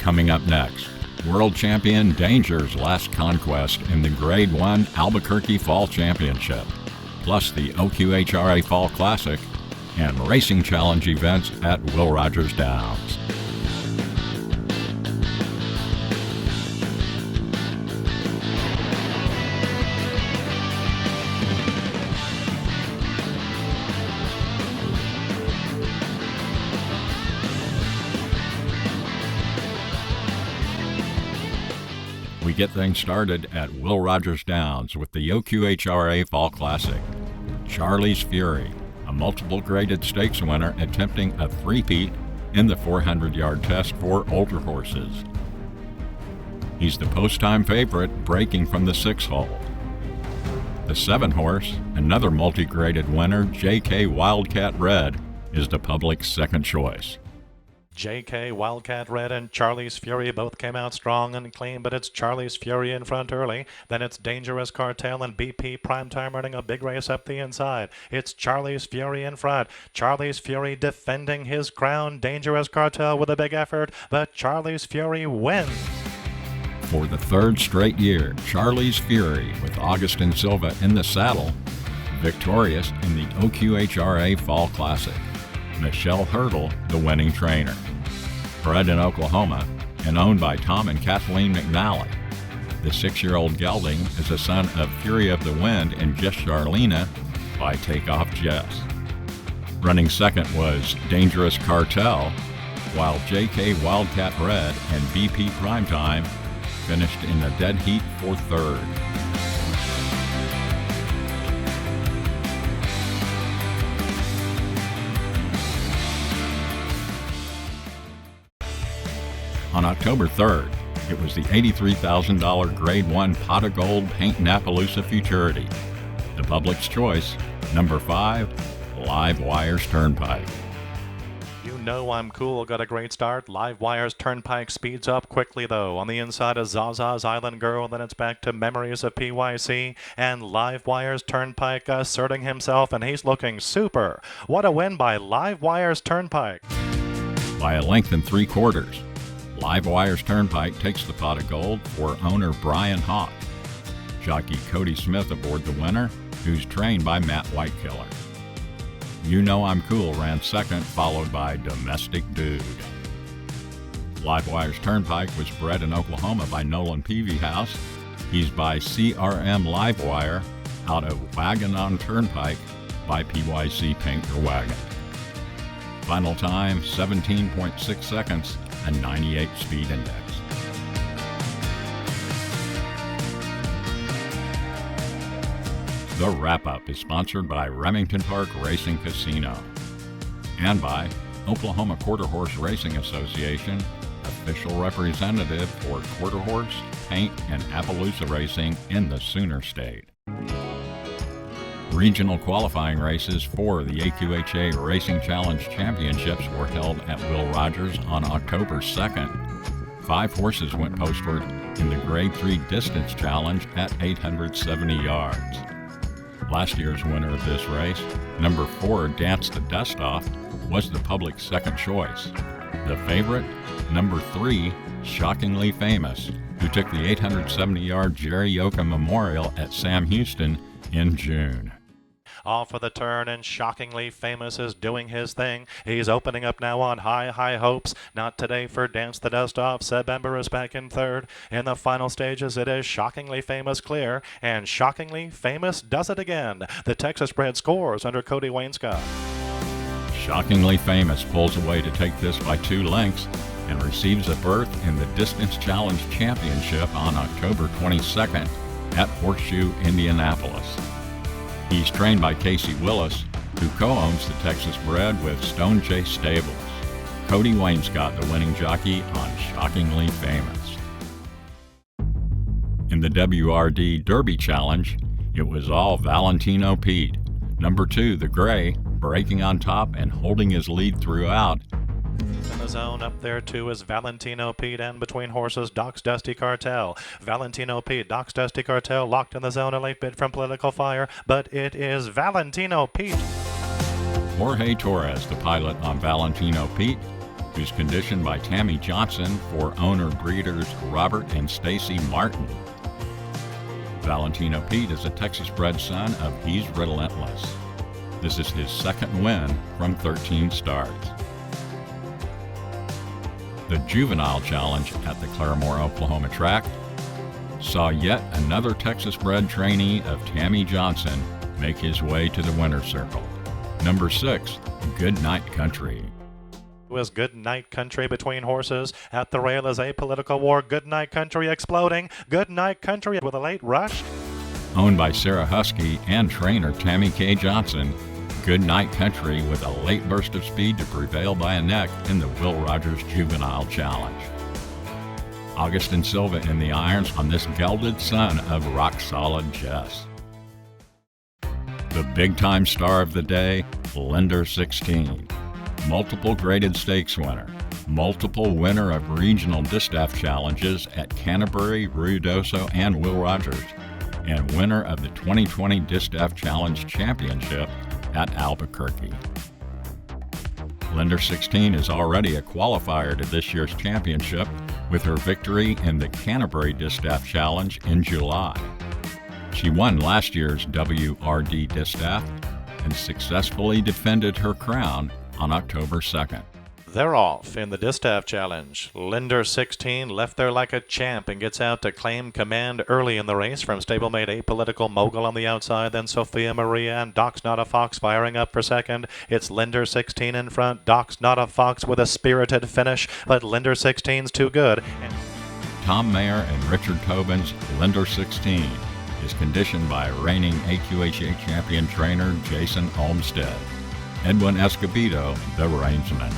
Coming up next, world champion Danger's last conquest in the Grade 1 Albuquerque Fall Championship, plus the OQHRA Fall Classic and Racing Challenge events at Will Rogers Downs. We get things started at Will Rogers Downs with the OQHRA Fall Classic. Charlie's Fury, a multiple graded stakes winner attempting a three-peat in the 400-yard test for older horses. He's the post-time favorite, breaking from the 6-hole. The 7-horse, another multi-graded winner, JK Wildcat Red, is the public's second choice. JK Wildcat Red and Charlie's Fury both came out strong and clean, but it's Charlie's Fury in front early. Then it's Dangerous Cartel and BP Primetime running a big race up the inside. It's Charlie's Fury in front. Charlie's Fury defending his crown. Dangerous Cartel with a big effort, but Charlie's Fury wins. For the third straight year, Charlie's Fury, with Augustin Silva in the saddle, victorious in the OQHRA Fall Classic. Michelle Hurdle, the winning trainer. Bred in Oklahoma and owned by Tom and Kathleen McNally, the 6-year-old gelding is a son of Fury of the Wind and Just Charlena by Takeoff Jess. Running second was Dangerous Cartel, while JK Wildcat Red and BP Primetime finished in the dead heat for third. On October 3rd, it was the $83,000 Grade 1 Pot of Gold Paint Napaloosa Futurity. The public's choice, number 5, Live Wires Turnpike. You know I'm cool, got a great start. Live Wires Turnpike speeds up quickly though. On the inside of Zaza's Island Girl, then it's back to Memories of PYC, and Live Wires Turnpike asserting himself, and he's looking super. What a win by Live Wires Turnpike. By a length and 3/4. Live Wires Turnpike takes the pot of gold for owner Brian Hawk. Jockey Cody Smith aboard the winner, who's trained by Matt Whitekiller. You Know I'm Cool ran second, followed by Domestic Dude. Live Wires Turnpike was bred in Oklahoma by Nolan Peavyhouse. He's by CRM Livewire out of Wagon on Turnpike by PYC Painter Wagon. Final time, 17.6 seconds. A 98 speed index. The Wrap-Up is sponsored by Remington Park Racing Casino and by Oklahoma Quarter Horse Racing Association, official representative for quarter horse, paint, and Appaloosa racing in the Sooner State. Regional qualifying races for the AQHA Racing Challenge Championships were held at Will Rogers on October 2nd. 5 horses went postward in the Grade 3 Distance Challenge at 870 yards. Last year's winner of this race, number 4 Dance the Dust Off, was the public's second choice. The favorite, number 3 Shockingly Famous, who took the 870-yard Jerry Yoka Memorial at Sam Houston in June. Off for the turn, and Shockingly Famous is doing his thing. He's opening up now on High Hopes. Not today for Dance the Dust Off. Seb Ember is back in third. In the final stages, it is Shockingly Famous clear, and Shockingly Famous does it again. The Texas bred scores under Cody Wainscott. Shockingly Famous pulls away to take this by 2 lengths and receives a berth in the Distance Challenge Championship on October 22nd at Horseshoe, Indianapolis. He's trained by Casey Willis, who co-owns the Texas bred with Stone Chase Stables. Cody Wainscott, the winning jockey on Shockingly Famous. In the WRD Derby Challenge, it was all Valentino Pete. Number 2, the Gray, breaking on top and holding his lead throughout. In the zone up there too is Valentino Pete, and between horses Doc's Dusty Cartel. Valentino Pete, Doc's Dusty Cartel locked in the zone, a late bid from Political Fire, but it is Valentino Pete. Jorge Torres, the pilot on Valentino Pete, who's conditioned by Tammy Johnson for owner-breeders Robert and Stacy Martin. Valentino Pete is a Texas-bred son of He's Relentless. This is his second win from 13 starts. The Juvenile Challenge at the Claremore, Oklahoma track saw yet another Texas-bred trainee of Tammy Johnson make his way to the winner's circle. Number 6, Good Night Country. Was Good Night Country between horses. At the rail is Apolitical War. Good Night Country exploding. Good Night Country with a late rush. Owned by Sarah Husky and trainer Tammy K. Johnson, Good Night Country with a late burst of speed to prevail by a neck in the Will Rogers Juvenile Challenge. Augustin Silva in the irons on this gelded son of rock-solid Jess. The big-time star of the day, Lender 16. Multiple graded stakes winner, multiple winner of regional Distaff challenges at Canterbury, Ruidoso, and Will Rogers, and winner of the 2020 Distaff Challenge Championship at Albuquerque. Lender 16 is already a qualifier to this year's championship with her victory in the Canterbury Distaff Challenge in July. She won last year's WRD Distaff and successfully defended her crown on October 2nd. They're off in the Distaff Challenge. Lender 16 left there like a champ and gets out to claim command early in the race from stablemate Apolitical Mogul on the outside, then Sophia Maria and Doc's Not a Fox firing up for second. It's Lender 16 in front, Doc's Not a Fox with a spirited finish, but Lender 16's too good. Tom Mayer and Richard Tobin's Lender 16 is conditioned by reigning AQHA champion trainer Jason Olmstead. Edwin Escobedo, the reinsman.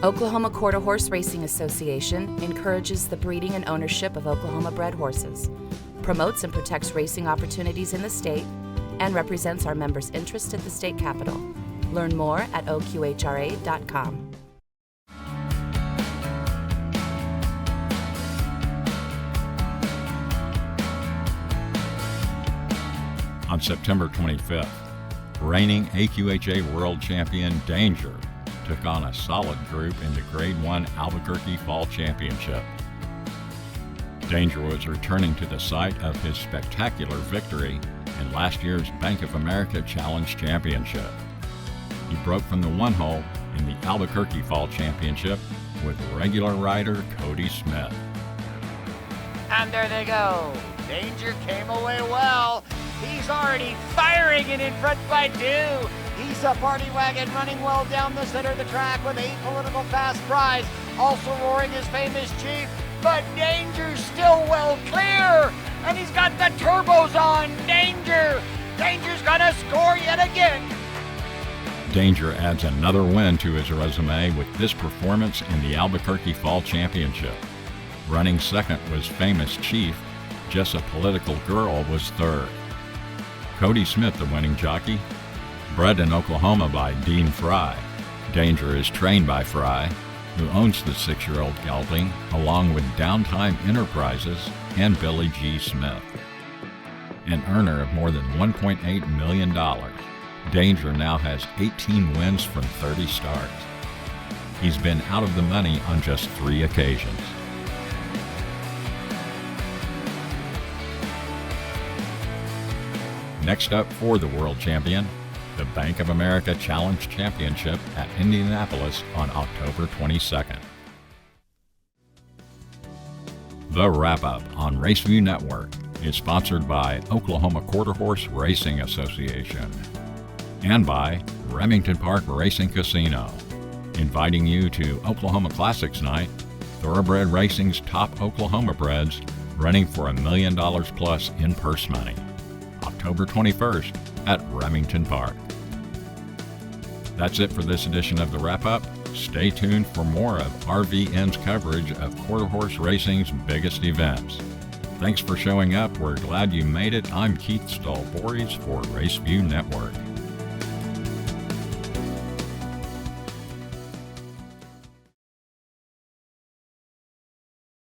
Oklahoma Quarter Horse Racing Association encourages the breeding and ownership of Oklahoma-bred horses, promotes and protects racing opportunities in the state, and represents our members' interest at the state capitol. Learn more at OQHRA.com. On September 25th, reigning AQHA World Champion Danger took on a solid group in the Grade 1 Albuquerque Fall Championship. Danger was returning to the site of his spectacular victory in last year's Bank of America Challenge Championship. He broke from the one hole in the Albuquerque Fall Championship with regular rider Cody Smith. And there they go. Danger came away well. He's already firing it in front by 2. He's a party wagon running well down the center of the track with Apolitical Fast Prize, also roaring his famous chief, but Danger's still well clear, and he's got the turbos on. Danger's gonna score yet again. Danger adds another win to his resume with this performance in the Albuquerque Fall Championship. Running second was famous Chief. Just a Political Girl was third. Cody Smith, the winning jockey. Bred in Oklahoma by Dean Fry, Danger is trained by Fry, who owns the 6-year-old gelding, along with Downtime Enterprises and Billy G. Smith. An earner of more than $1.8 million, Danger now has 18 wins from 30 starts. He's been out of the money on just 3 occasions. Next up for the world champion, the Bank of America Challenge Championship at Indianapolis on October 22nd. The Wrap-Up on Raceview Network is sponsored by Oklahoma Quarter Horse Racing Association and by Remington Park Racing Casino, inviting you to Oklahoma Classics Night, Thoroughbred Racing's top Oklahoma breds running for $1 million plus in purse money, October 21st at Remington Park. That's it for this edition of the Wrap-Up. Stay tuned for more of RVN's coverage of Quarter Horse Racing's biggest events. Thanks for showing up. We're glad you made it. I'm Keith Stahl-Voorhees for Raceview Network.